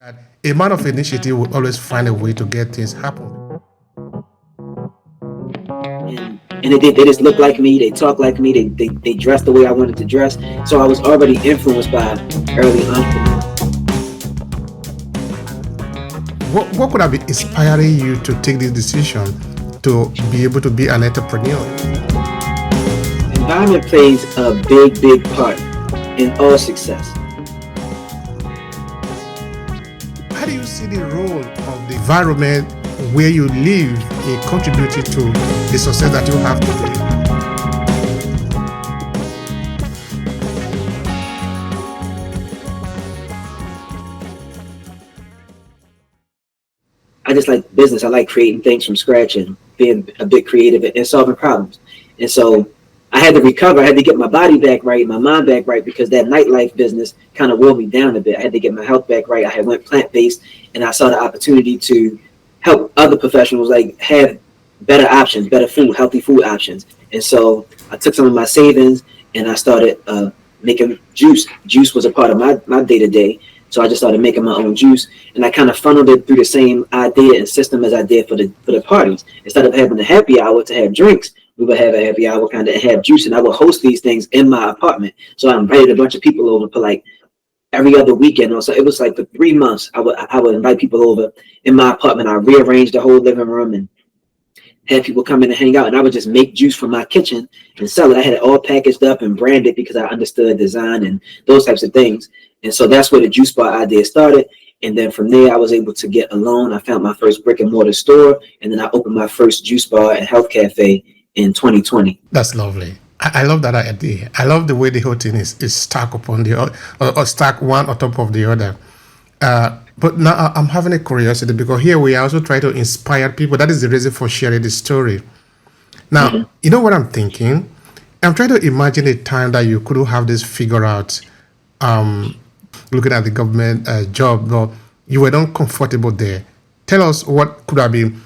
that a man of initiative will always find a way to get things happen. And they just look like me, they talk like me, they dress the way I wanted to dress. So I was already influenced by early entrepreneurs. What could have been inspiring you to take this decision to be able to be an entrepreneur? Environment plays a big part in all success. How do you see the role of the environment where you live in contributing to the success that you have today? I just like business. I like creating things from scratch and being a bit creative and solving problems. And so I had to recover. I had to get my body back right, my mind back right, because that nightlife business kind of wore me down a bit. I had to get my health back right. I had went plant-based, and I saw the opportunity to help other professionals like have better options, better food, healthy food options. And so I took some of my savings and I started making juice. Juice was a part of my day-to-day. So I just started making my own juice, and I kind of funneled it through the same idea and system as I did for the parties. Instead of having a happy hour to have drinks, we would have a happy hour kind of and have juice, and I would host these things in my apartment. So I invited a bunch of people over for like every other weekend or so. It was like for 3 months. I would invite people over in my apartment. I rearranged the whole living room and had people come in and hang out, and I would just make juice from my kitchen and sell it. I had it all packaged up and branded because I understood design and those types of things. And so that's where the juice bar idea started. And then from there, I was able to get a loan. I found my first brick and mortar store, and then I opened my first juice bar and health cafe in 2020. That's lovely. I love that idea. I love the way the whole thing is stacked upon the other, or stacked one on top of the other. But now I'm having a curiosity because here we are also trying to inspire people. That is the reason for sharing the story. Now, you know what I'm thinking? I'm trying to imagine a time that you couldn't have this figure out, looking at the government job, but you were not comfortable there. Tell us what could have been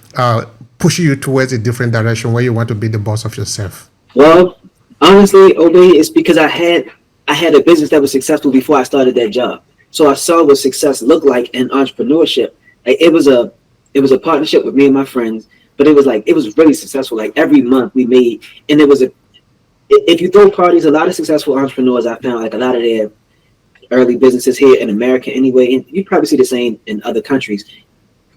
pushing you towards a different direction where you want to be the boss of yourself. Well, honestly, Obehi, it's because I had a business that was successful before I started that job. So I saw what success looked like in entrepreneurship. Like it was a partnership with me and my friends, but it was really successful. Like every month we made, and if you throw parties, a lot of successful entrepreneurs I found, like a lot of their early businesses here in America anyway, and you probably see the same in other countries.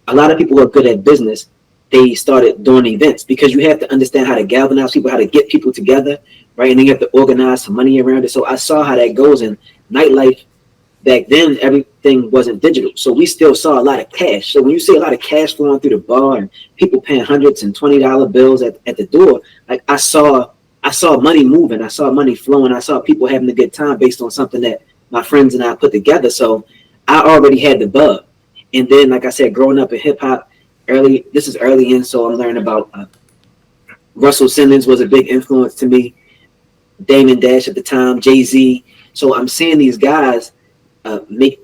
A lot of people who are good at business, they started doing events because you have to understand how to galvanize people, how to get people together, right? And then you have to organize some money around it. So I saw how that goes in nightlife. Back then, everything wasn't digital, so we still saw a lot of cash. So when you see a lot of cash flowing through the bar and people paying hundreds and $20 bills at the door, like I saw money moving, I saw money flowing, I saw people having a good time based on something that my friends and I put together. So I already had the bug. And then, like I said, growing up in hip hop, this is early in, so I'm learning about Russell Simmons was a big influence to me, Damon Dash at the time, Jay-Z. So I'm seeing these guys make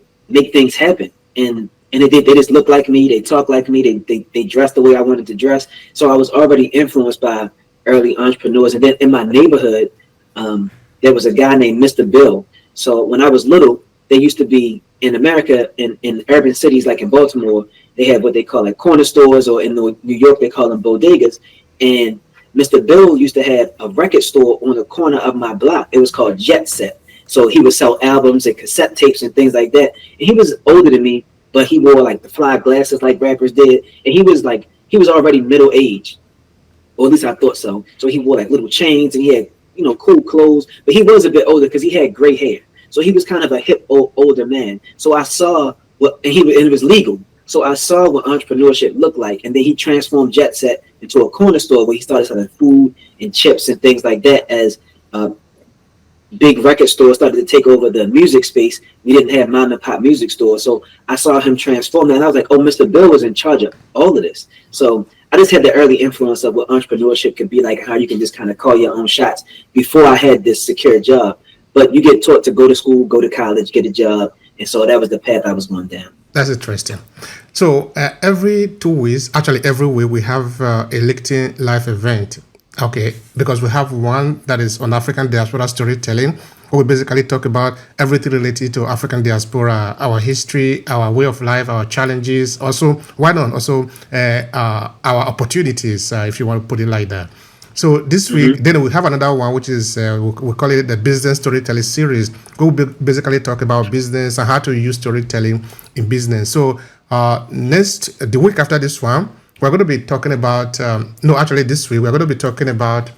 things happen, and they just look like me, they talk like me, they dress the way I wanted to dress. So I was already influenced by early entrepreneurs. And then in my neighborhood, there was a guy named Mr. Bill. So when I was little, they used to be in America, in urban cities like in Baltimore, they had what they call like corner stores, or in New York they call them bodegas. And Mr. Bill used to have a record store on the corner of my block. It was called Jet Set. So he would sell albums and cassette tapes and things like that. And he was older than me, but he wore like the fly glasses like rappers did. And he was already middle aged, or at least I thought so. So he wore like little chains and he had, cool clothes, but he was a bit older because he had gray hair. So he was kind of a hip older man. So I saw and it was legal. So I saw what entrepreneurship looked like. And then he transformed Jet Set into a corner store where he started selling food and chips and things like that as big record stores started to take over the music space. We didn't have mom and pop music stores. So I saw him transform that, and I was like, oh, Mr. Bill was in charge of all of this. So I just had the early influence of what entrepreneurship could be like, how you can just kind of call your own shots before I had this secure job. But you get taught to go to school, go to college, get a job. And so that was the path I was going down. That's interesting. So every 2 weeks, actually every week, we have a LinkedIn live event. Okay, because we have one that is on African diaspora storytelling, where we basically talk about everything related to African diaspora, our history, our way of life, our challenges, also, why not, also our opportunities, if you want to put it like that. So this week, then we have another one, which is we call it the business storytelling series. We'll basically talk about business and how to use storytelling in business. So the week after this one, we're going to be talking about no, actually this week we're going to be talking about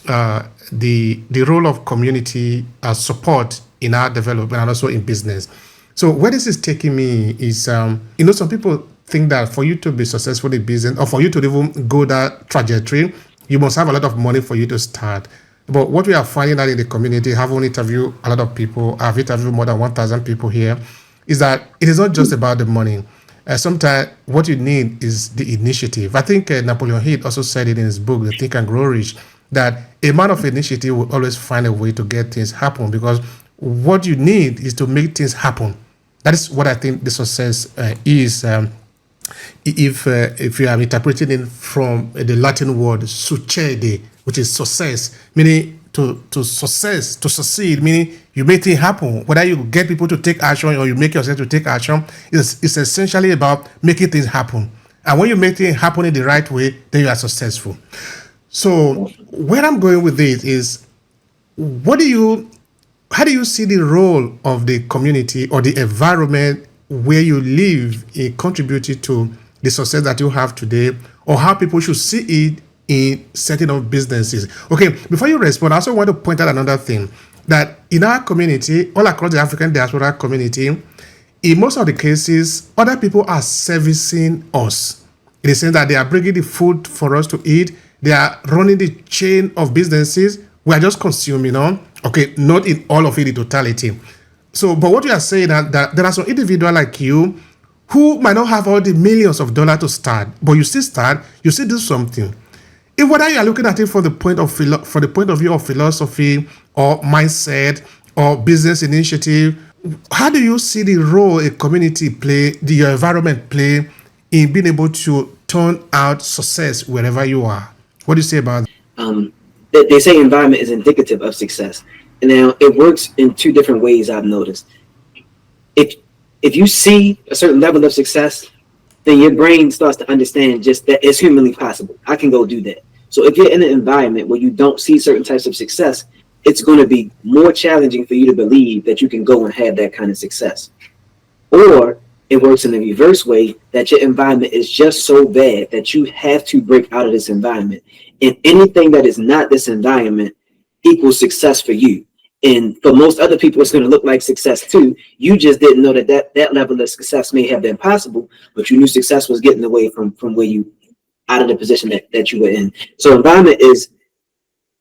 the role of community support in our development and also in business. So where this is taking me is, some people think that for you to be successful in business or for you to even go that trajectory, you must have a lot of money for you to start. But what we are finding out in the community, having interviewed a lot of people, I've interviewed more than 1,000 people here, is that it is not just about the money. Sometimes what you need is the initiative. I think Napoleon Hill also said it in his book, The Think and Grow Rich, that a man of initiative will always find a way to get things happen, because what you need is to make things happen. That is what I think the success is. If you are interpreting it from the Latin word succede, which is success, meaning to succeed, meaning you make things happen. Whether you get people to take action or you make yourself to take action, it's essentially about making things happen. And when you make things happen in the right way, then you are successful. So where I'm going with this is, how do you see the role of the community or the environment where you live in contributing to the success that you have today, or how people should see it in setting up businesses? Okay, before you respond, I also want to point out another thing, that in our community, all across the African diaspora community, in most of the cases, other people are servicing us, in the sense that they are bringing the food for us to eat, they are running the chain of businesses, we are just consuming, okay, not in all of it in totality. So, but what you are saying that there are some individuals like you who might not have all the millions of dollars to start, but you still start, you still do something. If whether you are looking at it from the point of view of philosophy or mindset or business initiative, how do you see the role a community play, your environment play, in being able to turn out success wherever you are? What do you say about that? They say environment is indicative of success. And now it works in two different ways, I've noticed. If you see a certain level of success, then your brain starts to understand just that it's humanly possible. I can go do that. So if you're in an environment where you don't see certain types of success, it's going to be more challenging for you to believe that you can go and have that kind of success. Or it works in the reverse way, that your environment is just so bad that you have to break out of this environment. And anything that is not this environment equals success for you. And for most other people, it's going to look like success too. You just didn't know that level of success may have been possible, but you knew success was getting away from where you, out of the position that you were in. So environment is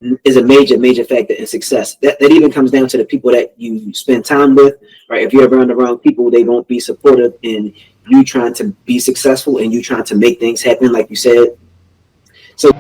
a major factor in success. That even comes down to the people that you spend time with, right? If you're around the wrong people, they won't be supportive in you trying to be successful and you trying to make things happen, like you said. So